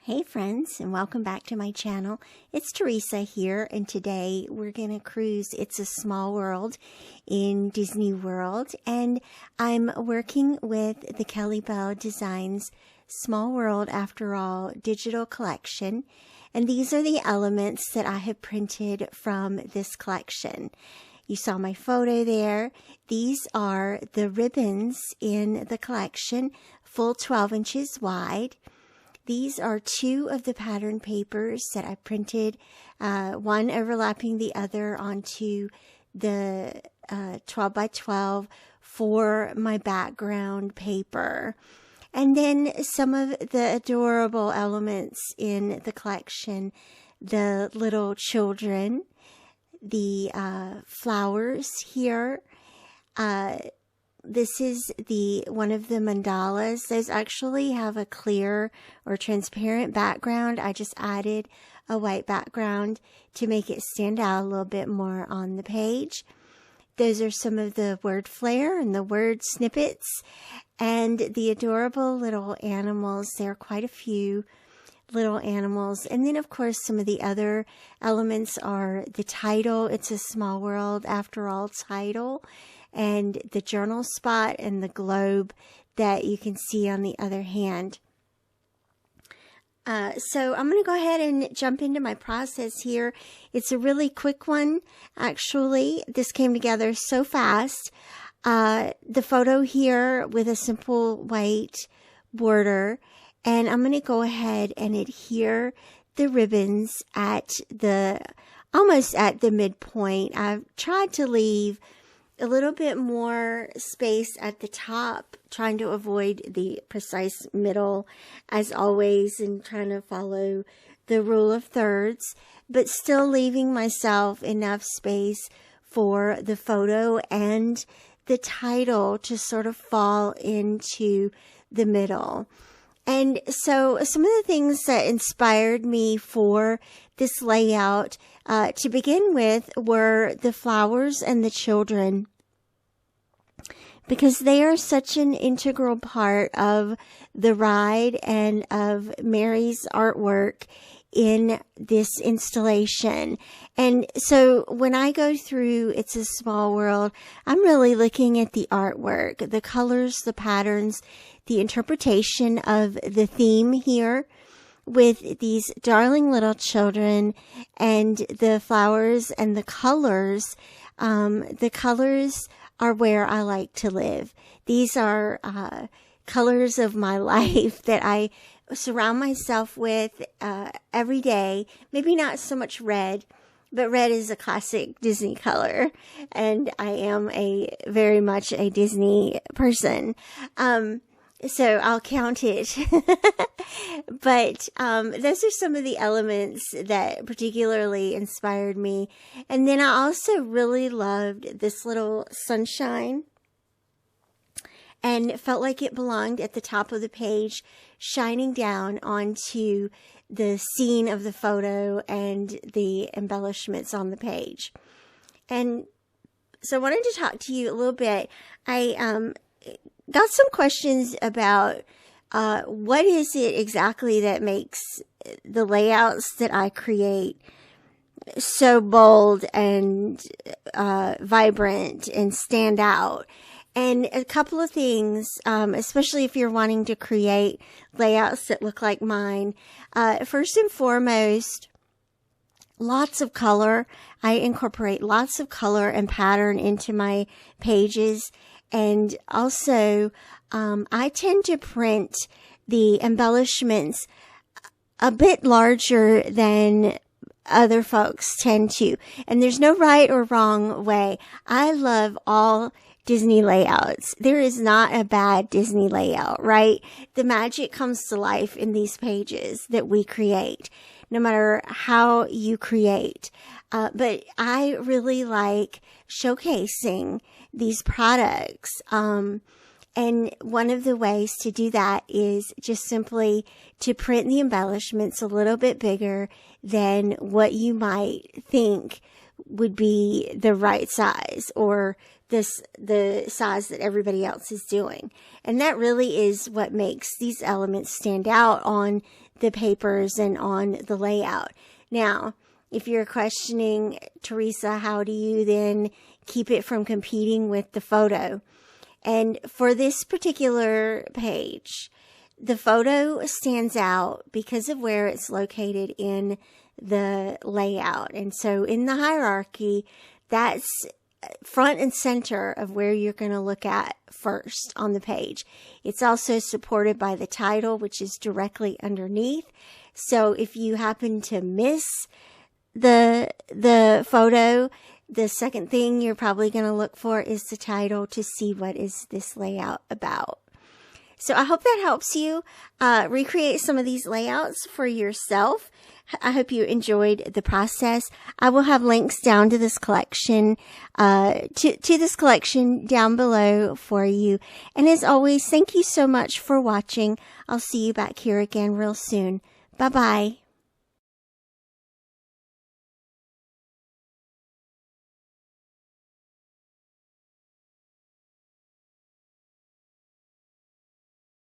Hey friends, and welcome back to my channel. It's Teresa here, and today we're going to cruise It's a Small World in Disney World, and I'm working with the Kellybell Designs Small World After All digital collection, and these are the elements that I have printed from this collection. You saw my photo there. These are the ribbons in the collection, full 12 inches wide. These are two of the pattern papers that I printed, one overlapping the other onto the 12 by 12 for my background paper. And then some of the adorable elements in the collection, the little children, the flowers here. This is one of the mandalas. Those actually have a clear or transparent background. I just added a white background to make it stand out a little bit more on the page. Those are some of the word flair and the word snippets and the adorable little animals. There are quite a few little animals. And then, of course, some of the other elements are the title. It's a Small World After All title, and the journal spot and the globe that you can see on the other hand. So I'm going to go ahead and jump into my process here. It's a really quick one, actually. This came together so fast. The photo here with a simple white border, and I'm going to go ahead and adhere the ribbons at almost at the midpoint. I've tried to leave a little bit more space at the top, trying to avoid the precise middle as always and trying to follow the rule of thirds, but still leaving myself enough space for the photo and the title to sort of fall into the middle. And so some of the things that inspired me for this layout to begin with were the flowers and the children, because they are such an integral part of the ride and of Mary's artwork in this installation. And so when I go through It's a Small World, I'm really looking at the artwork, the colors, the patterns, the interpretation of the theme here with these darling little children and the flowers and the colors. The colors are where I like to live. These are colors of my life that I surround myself with every day. Maybe not so much red, but red is a classic Disney color, and I am very much a Disney person. So I'll count it. But those are some of the elements that particularly inspired me. And then I also really loved this little sunshine, and it felt like it belonged at the top of the page, shining down onto the scene of the photo and the embellishments on the page. And so I wanted to talk to you a little bit. I got some questions about what is it exactly that makes the layouts that I create so bold and vibrant and stand out. And a couple of things, especially if you're wanting to create layouts that look like mine. First and foremost, lots of color. I incorporate lots of color and pattern into my pages. And also, I tend to print the embellishments a bit larger than other folks tend to. And there's no right or wrong way. I love all Disney layouts. There is not a bad Disney layout, right? The magic comes to life in these pages that we create, no matter how you create. But I really like showcasing these products. And one of the ways to do that is just simply to print the embellishments a little bit bigger than what you might think would be the right size, or the size that everybody else is doing. And that really is what makes these elements stand out on the papers and on the layout. Now, if you're questioning, Teresa, how do you then keep it from competing with the photo? And for this particular page, the photo stands out because of where it's located in the layout. And so in the hierarchy, that's front and center of where you're going to look at first on the page. It's also supported by the title, which is directly underneath. So if you happen to miss the photo, the second thing you're probably going to look for is the title to see what is this layout about. So I hope that helps you recreate some of these layouts for yourself. I hope you enjoyed the process. I will have links down to this collection, to this collection down below for you. And as always, thank you so much for watching. I'll see you back here again real soon. Bye-bye.